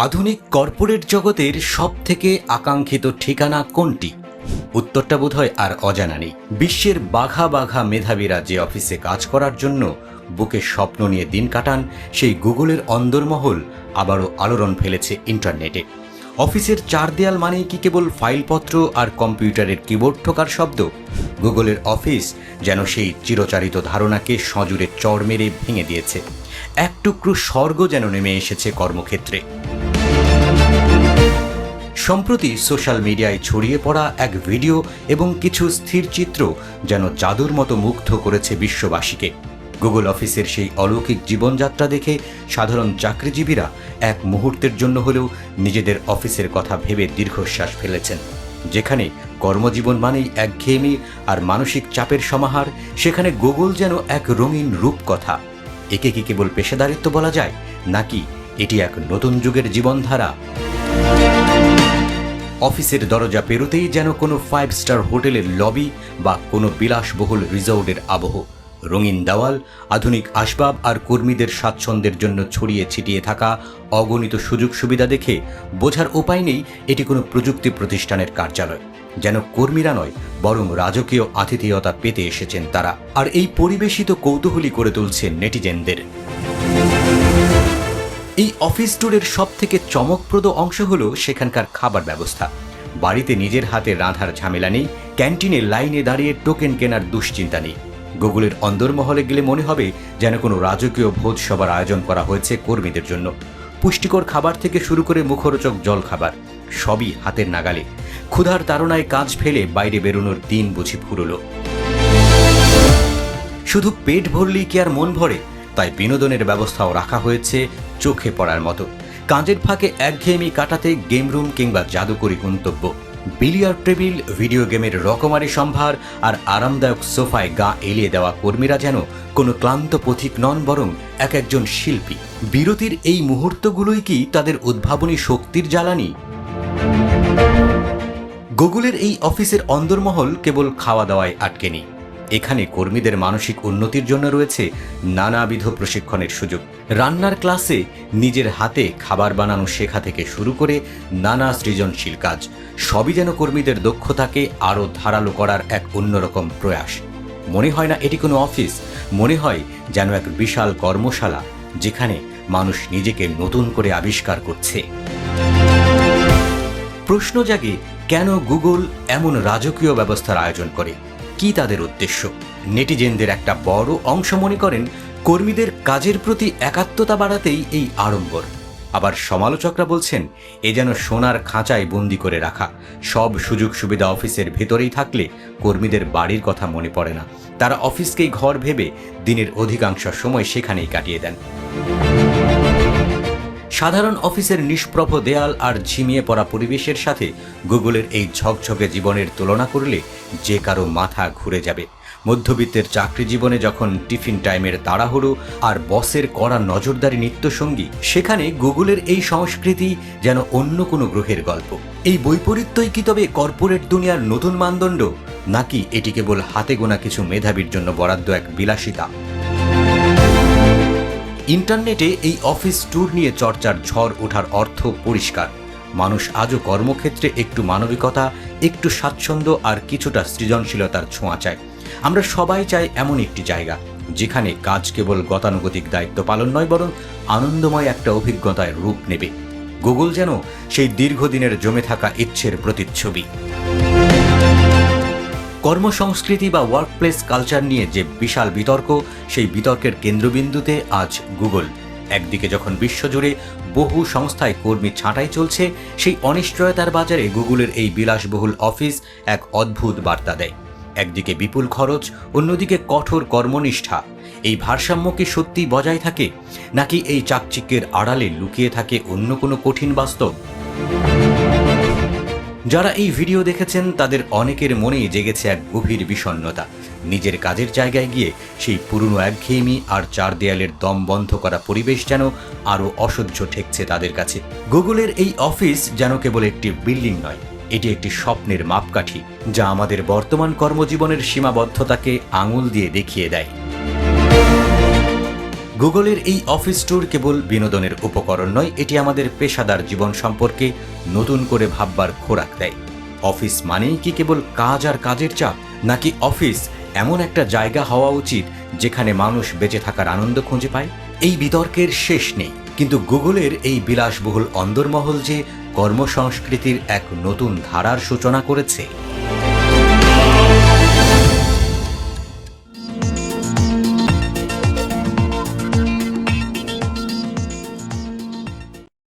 আধুনিক কর্পোরেট জগতের সবথেকে আকাঙ্ক্ষিত ঠিকানা কোনটি? উত্তরটা বোধহয় আর অজানা নেই। বিশ্বের বাঘা বাঘা মেধাবীরা যে অফিসে কাজ করার জন্য বুকে স্বপ্ন নিয়ে দিন কাটান, সেই গুগলের অন্দরমহল আবারও আলোড়ন ফেলেছে ইন্টারনেটে। অফিসের চার দেয়াল মানেই কি কেবল ফাইলপত্র আর কম্পিউটারের কিবোর্ড ঠোকার শব্দ? গুগলের অফিস যেন সেই চিরচারিত ধারণাকে সজোরে চড় মেরে ভেঙে দিয়েছে। এক টুকরো স্বর্গ যেন নেমে এসেছে কর্মক্ষেত্রে। সম্প্রতি সোশ্যাল মিডিয়ায় ছড়িয়ে পড়া এক ভিডিও এবং কিছু স্থির চিত্র যেন জাদুর মতো মুগ্ধ করেছে বিশ্ববাসীকে। গুগল অফিসের সেই অলৌকিক জীবনযাত্রা দেখে সাধারণ চাকরিজীবীরা এক মুহূর্তের জন্য হলেও নিজেদের অফিসের কথা ভেবে দীর্ঘশ্বাস ফেলেছেন। যেখানে কর্মজীবন মানেই একঘেয়েমি আর মানসিক চাপের সমাহার, সেখানে গুগল যেন এক রঙিন রূপকথা। একে কি কেবল পেশাদারিত্ব বলা যায়, নাকি এটি এক নতুন যুগের জীবনধারা? অফিসের দরজা পেরোতেই যেন কোনো 5 স্টার হোটেলের লবি বা কোনো বিলাসবহুল রিসোর্টের আবহ। রঙিন দেওয়াল, আধুনিক আসবাব আর কর্মীদের স্বাচ্ছন্দ্যের জন্য ছড়িয়ে ছিটিয়ে থাকা অগণিত সুযোগ সুবিধা দেখে বোঝার উপায় নেই এটি কোনো প্রযুক্তি প্রতিষ্ঠানের কার্যালয়। যেন কর্মীরা নয়, বরং রাজকীয় আতিথেয়তা পেতে এসেছেন তারা। আর এই পরিবেশই তো কৌতূহলী করে তুলছে নেটিজেনদের। এই অফিস ট্যুরের সবথেকে চমকপ্রদ অংশ হলো সেখানকার খাবার ব্যবস্থা। বাড়িতে নিজের হাতে রাঁধার ঝামেলা নেই, ক্যান্টিনে লাইনে দাঁড়িয়ে টোকেন কেনার দুশ্চিন্তা নেই। গুগলের অন্দরমহলে গেলে মনে হবে যেন কোনো রাজকীয় ভোজসভার আয়োজন করা হয়েছে কর্মীদের জন্য। পুষ্টিকর খাবার থেকে শুরু করে মুখরোচক জলখাবার সবই হাতের নাগালে। ক্ষুধার তাড়নায় কাজ ফেলে বাইরে বেরোনোর দিন বুঝি ফুরলো। শুধু পেট ভরলেই কি আর মন ভরে? তাই বিনোদনের ব্যবস্থাও রাখা হয়েছে চোখে পড়ার মতো। কাজের ফাঁকে একঘেয়েমি কাটাতে গেম রুম কিংবা জাদুকরি গন্তব্য, বিলিয়ার্ড টেবিল, ভিডিও গেমের রকমারি সম্ভার আর আরামদায়ক সোফায় গা এলিয়ে দেওয়া কর্মীরা যেন কোনো ক্লান্ত পথিক নন, বরং এক একজন শিল্পী। বিরতির এই মুহূর্তগুলোই কি তাদের উদ্ভাবনী শক্তির জ্বালানি? গুগলের এই অফিসের অন্দরমহল কেবল খাওয়া দাওয়ায় আটকে নেই। এখানে কর্মীদের মানসিক উন্নতির জন্য রয়েছে নানাবিধ প্রশিক্ষণের সুযোগ। রান্নার ক্লাসে নিজের হাতে খাবার বানানো শেখা থেকে শুরু করে নানা সৃজনশীল কাজ, সবই যেন কর্মীদের দক্ষতাকে আরও ধারালো করার এক অন্যরকম প্রয়াস। মনে হয় না এটি কোনো অফিস, মনে হয় যেন এক বিশাল কর্মশালা, যেখানে মানুষ নিজেকে নতুন করে আবিষ্কার করছে। প্রশ্ন জাগে, কেন গুগল এমন রাজকীয় ব্যবস্থার আয়োজন করে? কি তাদের উদ্দেশ্য? নেটিজেনদের একটা বড় অংশ মনে করেন কর্মীদের কাজের প্রতি একাত্মতা বাড়াতেই এই আড়ম্বর। আবার সমালোচকরা বলছেন এ যেন সোনার খাঁচায় বন্দি করে রাখা। সব সুযোগ সুবিধা অফিসের ভেতরেই থাকলে কর্মীদের বাড়ির কথা মনে পড়ে না। তারা অফিসকেই ঘর ভেবে দিনের অধিকাংশ সময় সেখানেই কাটিয়ে দেন। সাধারণ অফিসের নিষ্প্রভ দেয়াল আর ঝিমিয়ে পড়া পরিবেশের সাথে গুগলের এই ঝকঝকে জীবনের তুলনা করলে যে কারো মাথা ঘুরে যাবে। মধ্যবিত্তের চাকরি জীবনে যখন টিফিন টাইমের তাড়াহুড়ো আর বসের কড়া নজরদারি নিত্যসঙ্গী, সেখানে গুগলের এই সংস্কৃতি যেন অন্য কোনো গ্রহের গল্প। এই বৈপরীত্যই কি তবে কর্পোরেট দুনিয়ার নতুন মানদণ্ড, নাকি এটি কেবল হাতে গোনা কিছু মেধাবীর জন্য বরাদ্দ এক বিলাসিতা? ইন্টারনেটে এই অফিস ট্যুর নিয়ে চর্চার ঝড় ওঠার অর্থ পরিষ্কার। মানুষ আজও কর্মক্ষেত্রে একটু মানবিকতা, একটু স্বাচ্ছন্দ্য আর কিছুটা সৃজনশীলতার ছোঁয়া চায়। আমরা সবাই চাই এমন একটি জায়গা যেখানে কাজ কেবল গতানুগতিক দায়িত্ব পালন নয়, বরং আনন্দময় একটা অভিজ্ঞতায় রূপ নেবে। গুগল যেন সেই দীর্ঘদিনের জমে থাকা ইচ্ছের প্রতিচ্ছবি। কর্মসংস্কৃতি বা ওয়ার্কপ্লেস কালচার নিয়ে যে বিশাল বিতর্ক, সেই বিতর্কের কেন্দ্রবিন্দুতে আজ গুগল। একদিকে যখন বিশ্বজুড়ে বহু সংস্থায় কর্মী ছাঁটাই চলছে, সেই অনিশ্চয়তার বাজারে গুগলের এই বিলাসবহুল অফিস এক অদ্ভুত বার্তা দেয়। একদিকে বিপুল খরচ, অন্যদিকে কঠোর কর্মনিষ্ঠা। এই ভারসাম্য কি সত্যিই বজায় থাকে, নাকি এই চাকচিক্যের আড়ালে লুকিয়ে থাকে অন্য কোনো কঠিন বাস্তব? যারা এই ভিডিও দেখেছেন তাদের অনেকের মনেই জেগেছে এক গভীর বিষণ্ণতা। নিজের কাজের জায়গায় গিয়ে সেই পুরনো একঘেয়েমি আর চার দেয়ালের দম বন্ধ করা পরিবেশ যেন আরও অসহ্য ঠেকছে তাদের কাছে। গুগলের এই অফিস যেন কেবল একটি বিল্ডিং নয়, এটি একটি স্বপ্নের মাপকাঠি, যা আমাদের বর্তমান কর্মজীবনের সীমাবদ্ধতাকে আঙুল দিয়ে দেখিয়ে দেয়। গুগলের এই অফিস ট্যুর কেবল বিনোদনের উপকরণ নয়, এটি আমাদের পেশাদার জীবন সম্পর্কে নতুন করে ভাববার খোরাক দেয়। অফিস মানেই কি কেবল কাজ আর কাজের চাপ, নাকি অফিস এমন একটা জায়গা হওয়া উচিত যেখানে মানুষ বেঁচে থাকার আনন্দ খুঁজে পায়? এই বিতর্কের শেষ নেই, কিন্তু গুগলের এই বিলাসবহুল অন্দরমহল যে কর্মসংস্কৃতির এক নতুন ধারার সূচনা করেছে।